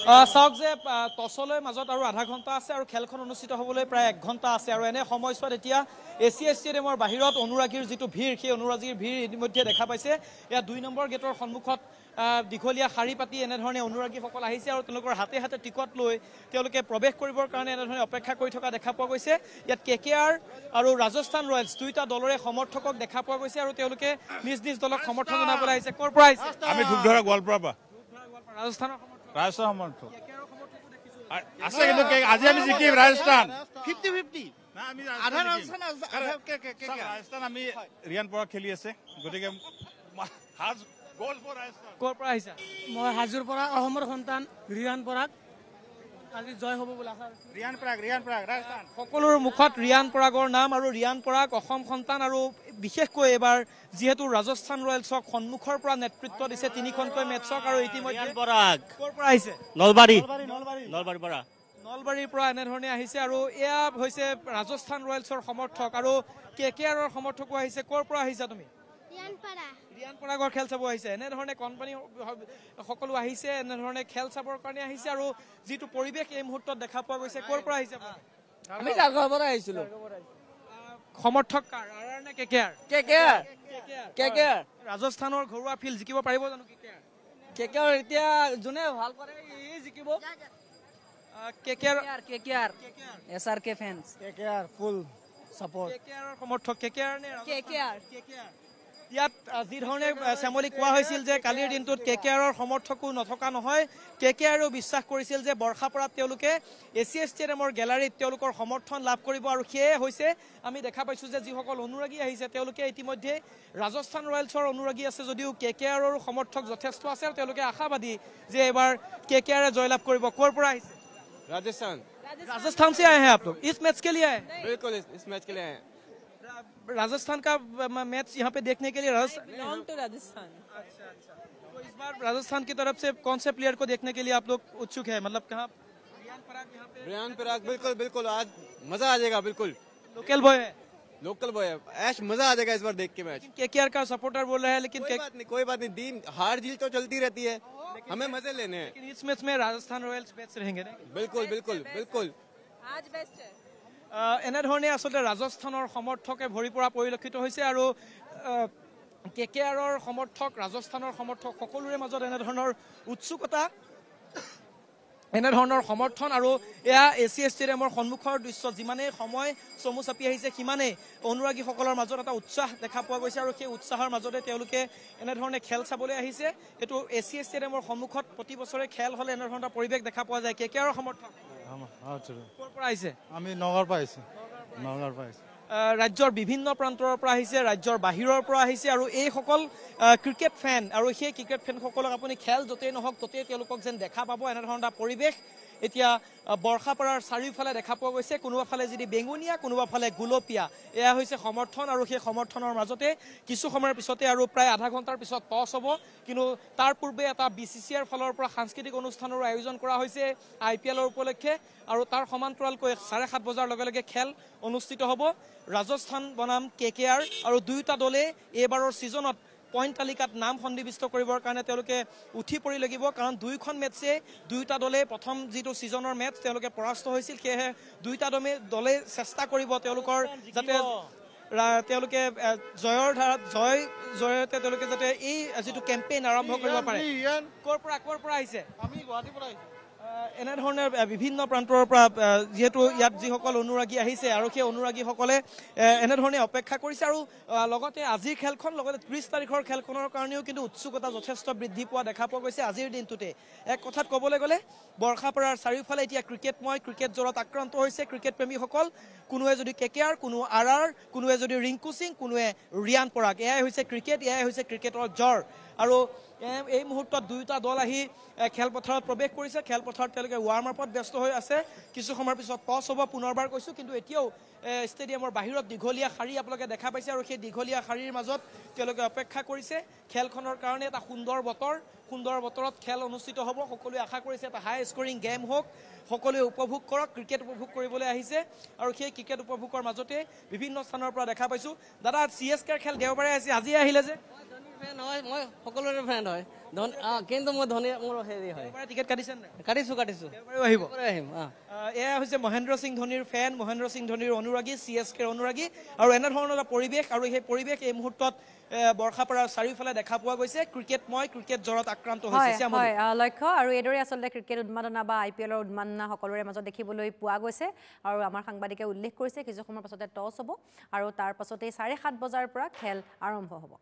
চাওক যে টছলৈ মাজত আৰু আধা ঘণ্টা আছে আৰু খেলখন অনুষ্ঠিত হ'বলৈ প্ৰায় 1 ঘণ্টা আছে আৰু এনে সময়ছোৱাত এতিয়া এছিয়া ষ্টেডিয়ামৰ বাহিৰত অনুৰাগীৰ যিটো ভিৰ সেই অনুৰাগীৰ ভিৰ ইতিমধ্যে দেখা পাইছে এয়া 2 নম্বৰ গেটৰ সন্মুখত দীঘলীয়া শাৰী পাতি এনেধৰণে অনুৰাগীসকল আহিছে আৰু তেওঁলোকৰ হাতে হাতে টিকট লৈ তেওঁলোকে প্ৰৱেশ কৰিবৰ কাৰণে এনেধৰণে অপেক্ষা কৰি থকা দেখা পোৱা গৈছে ইয়াত কেকেআৰ আৰু ৰাজস্থান ৰয়েলছ দুইটা দলৰে সমৰ্থকক দেখা পোৱা গৈছে আৰু তেওঁলোকে নিজ নিজ দলক সমৰ্থন জনাবলৈ আহিছে ক'ৰ পৰা আহিছে আমি ধূপধাৰা গোৱালপাৰাৰ পৰা ৰাজস্থানৰ ৰাজস্থান সমৰ্থক আছে কিন্তু আজি আমি জিকিম ৰাজস্থান 50-50 ৰাজস্থান আমি ৰিয়ান পৰাগ খেলি আছে গতিকে ক'ৰ পৰা আহিছা মই হাজোৰ পৰা অসমৰ সন্তান ৰিয়ান পৰাগ আজি জয় হ'ব বুলি আশা ৰিয়ান পৰাগ ৰাজস্থান সকলোৰ মুখত ৰিয়ান পৰাগৰ নাম আৰু ৰিয়ান পৰাগ অসম সন্তান আৰু বিশেষকৈ এবাৰ যিহেতু ৰাজস্থান ৰয়েলছক সন্মুখৰ পৰা নেতৃত্ব দিছে 3খনকৈ মেটছক আৰু ইতিমধ্যে পৰাগ ক'ৰ পৰা আহিছে নলবাৰীৰ পৰা এনেধৰণে আহিছে আৰু এয়া হৈছে ৰাজস্থান ৰয়েলছৰ সমৰ্থক আৰু কেকেআৰৰ সমৰ্থকো আহিছে ক'ৰ পৰা আহিছা তুমি ৰিয়ান পৰাগৰ খেল চাব আহিছে এনেধৰণে কোম্পানী সকলো আহিছে এনেধৰণে খেল চাবৰ কাৰণে আহিছে আৰু যিটো পৰিৱেশ এই মুহূৰ্তত দেখা পোৱা গৈছে ক'ৰ পৰা আহিছে আমি জাগৰ পৰা আহিছিলোঁ সমৰ্থক কাৰ আৰআৰ নে কেকেআৰ কেকেআৰ ৰাজস্থানৰ ঘৰুৱা ফিল্ড জিকিব পাৰিব জানো কেকেআৰ এতিয়া যোনে ভাল কৰে ই জিকিব কেকেআৰ SRK ফেন্স কেকেআৰ ফুল সাপোৰ্ট কেকেআৰৰ সমৰ্থক কেকেআৰ নে কেকেআৰ ইয়াত যি ধৰণে শ্যামলী কোৱা হৈছিল যে কালিৰ দিনটোত কেকেআৰৰ সমৰ্থকো নথকা নহয় কেকেআৰেও বিশ্বাস কৰিছিল যে বৰ্ষাপাৰাত তেওঁলোকে এছিয়া ষ্টেডিয়ামৰ গেলাৰীত তেওঁলোকৰ সমৰ্থন লাভ কৰিব আৰু সেয়ে হৈছে আমি দেখা পাইছোঁ যে যিসকল অনুৰাগী আহিছে তেওঁলোকে ইতিমধ্যে ৰাজস্থান ৰয়েলছৰ অনুৰাগী আছে যদিও কেকেআৰৰ সমৰ্থক যথেষ্ট আছে আৰু তেওঁলোকে আশাবাদী যে এবাৰ কেকেআৰে জয়লাভ কৰিব ক'ৰ পৰা আহিছে राजस्थान से आए हैं आप लोग इस मैच के लिए आए बिल्कुल इस मैच के लिए आए राजस्थान का मैच यहाँ पे देखने के लिए बिलोंग टू राजस्थान अच्छा तो इस बार राजस्थान की तरफ से कौन से प्लेयर को देखने के लिए आप लोग उत्सुक है मतलब कहाँ रियान पराग बिल्कुल आज मजा आ जाएगा बिल्कुल लोकल बॉय है ऐश मजा आ जाएगा इस बार देख के मैच केकेआर का सपोर्टर बोल रहा है लेकिन कोई बात नहीं दिन हार जीत तो चलती रहती है हमें मजे लेने हैं लेकिन इस मैच में राजस्थान रॉयल्स बेस्ट रहेंगे बिल्कुल आज बेस्ट है এনেধৰণে আসলে ৰাজস্থানৰ সমৰ্থকে ভৰি পৰা পৰিলক্ষিত হৈছে আৰু কেকেআৰৰ সমৰ্থক ৰাজস্থানৰ সমৰ্থক সকলোৰে মাজত এনেধৰণৰ উৎসুকতা এনেধৰণৰ সমৰ্থন আৰু এয়া এছিয়া ষ্টেডিয়ামৰ সন্মুখৰ দৃশ্য যিমানে সময় চমু চাপি আহিছে সিমানে অনুৰাগীসকলৰ মাজত এটা উৎসাহ দেখা পোৱা গৈছে আৰু সেই উৎসাহৰ মাজতে তেওঁলোকে এনেধৰণে খেল চাবলৈ আহিছে এটো এছিয়া ষ্টেডিয়ামৰ সন্মুখত প্ৰতি বছৰে খেল হলে এনেধৰণৰ পৰিৱেশ দেখা পোৱা যায় কেকেআৰৰ সমৰ্থক ক'ৰ পৰা আহিছে আমি নগৰ পাইছো ৰাজ্যৰ বিভিন্ন প্ৰান্তৰ পৰা আহিছে ৰাজ্যৰ বাহিৰৰ পৰা আহিছে আৰু এই সকল ক্ৰিকেট ফেন আৰু সেই ক্ৰিকেট ফেনসকলক আপুনি খেল যতেই নহওক ততেই তেওঁলোকক যেন দেখা পাব এনেধৰণৰ পৰিৱেশ এতিয়া বৰ্ষাপাৰাৰ চাৰিওফালে দেখা পোৱা গৈছে কোনোবা ফালে যদি বেঙুনীয়া কোনোবা ফালে গুলপীয়া এয়া হৈছে সমৰ্থন আৰু সেই সমৰ্থনৰ মাজতে কিছু সময়ৰ পিছতে আৰু প্ৰায় আধা ঘণ্টাৰ পিছত টছ হ'ব কিন্তু তাৰ পূৰ্বে এটা বিচিচিআইৰ ফালৰ পৰা সাংস্কৃতিক অনুষ্ঠানৰ আয়োজন কৰা হৈছে IPLৰ উপলক্ষে আৰু তাৰ সমান্তৰালকৈ 7:30 বজাৰ লগে লগে খেল অনুষ্ঠিত হ'ব ৰাজস্থান বনাম কেকেআৰ আৰু দুয়োটা দলে এইবাৰৰ সিজনত পইণ্ট তালিকাত নাম সন্নিবিষ্ট কৰিবৰ কাৰণে তেওঁলোকে উঠি পৰি লাগিব কাৰণ দুইখন মেটছে দুয়োটা দলে প্ৰথম যিটো সিজনৰ মেটছ তেওঁলোকে পৰাস্ত হৈছিল সেয়ে দুয়োটা দলে চেষ্টা কৰিব তেওঁলোকৰ যাতে তেওঁলোকে জয়ৰ ধাৰাত জয়তে তেওঁলোকে যাতে এই যিটো কেম্পেইন আৰম্ভ কৰিব পাৰে ক'ৰ পৰা আহিছে আমি গুৱাহাটীৰ পৰা আহিছো এনেধৰণৰ বিভিন্ন প্ৰান্তৰ পৰা যেহেতু ইয়াত যিসকল অনুৰাগী আহিছে আৰু সেই অনুৰাগীসকলে এনেধৰণে অপেক্ষা কৰিছে আৰু লগতে আজিৰ খেলখন লগতে 30 তাৰিখৰ খেলখনৰ কাৰণেও কিন্তু উৎসুকতা যথেষ্ট বৃদ্ধি পোৱা দেখা পোৱা গৈছে আজিৰ দিনটোতে এক কথাত ক'বলৈ গ'লে বৰ্ষাপাৰাৰ চাৰিওফালে এতিয়া ক্ৰিকেট জ্বৰত আক্ৰান্ত হৈছে ক্ৰিকেট প্ৰেমীসকল কোনোৱে যদি কেকেআৰ কোনো আৰআৰ কোনোৱে যদি ৰিংকু সিং কোনোৱে ৰিয়ান পৰাগ এয়াই হৈছে ক্ৰিকেটৰ জ্বৰ আৰু এই মুহূৰ্তত দুয়োটা দল আহি খেলপথাৰত প্ৰৱেশ কৰিছে খেলপথাৰত তেওঁলোকে ৱাৰ্ম আপত ব্যস্ত হৈ আছে কিছু সময়ৰ পিছত টছ হ'ব পুনৰবাৰ কৈছো কিন্তু এতিয়াও ষ্টেডিয়ামৰ বাহিৰত দীঘলীয়া শাৰী আপোনালোকে দেখা পাইছে আৰু সেই দীঘলীয়া শাৰীৰ মাজত তেওঁলোকে অপেক্ষা কৰিছে খেলখনৰ কাৰণে এটা সুন্দৰ বতৰত খেল অনুষ্ঠিত হ'ব সকলোৱে আশা কৰিছে এটা হাই স্কোৰিং গেম হোক সকলোৱে উপভোগ কৰক ক্ৰিকেট উপভোগ কৰিবলৈ আহিছে আৰু সেই ক্ৰিকেট উপভোগৰ মাজতে বিভিন্ন স্থানৰ পৰা দেখা পাইছো দাদা CSKৰ খেল দেওবাৰে আছে আজি আহিলে যে ফ্ৰেণ্ড হয় মই সকলোৰে ফ্ৰেণ্ড হয় কিন্তু মই ধনী মোৰ হেৰি হয় এবাৰ টিকেট কাটিছেনে নাই কাটিছোঁ এবাৰো আহিব আহিম এয়া হৈছে মহেন্দ্ৰ সিং ধোনীৰ ফেন মহেন্দ্ৰ সিং ধোনীৰ অনুৰাগী CSKৰ অনুৰাগী আৰু এনেধৰণৰ এটা পৰিৱেশ আৰু সেই পৰিৱেশ এই মুহূৰ্তত বৰ্ষাপাৰাৰ চাৰিওফালে দেখা পোৱা গৈছে ক্ৰিকেট জ্বৰত আক্ৰান্ত হৈছে হয় লক্ষ্য আৰু এইদৰে আচলতে ক্ৰিকেট উন্মাদনা বা IPLৰ উন্মাদনা সকলোৰে মাজত দেখিবলৈ পোৱা গৈছে আৰু আমাৰ সাংবাদিকে উল্লেখ কৰিছে কিছু সময়ৰ পাছতে টছ হ'ব আৰু তাৰ পাছতে 7:30 বজাৰ পৰা খেল আৰম্ভ হ'ব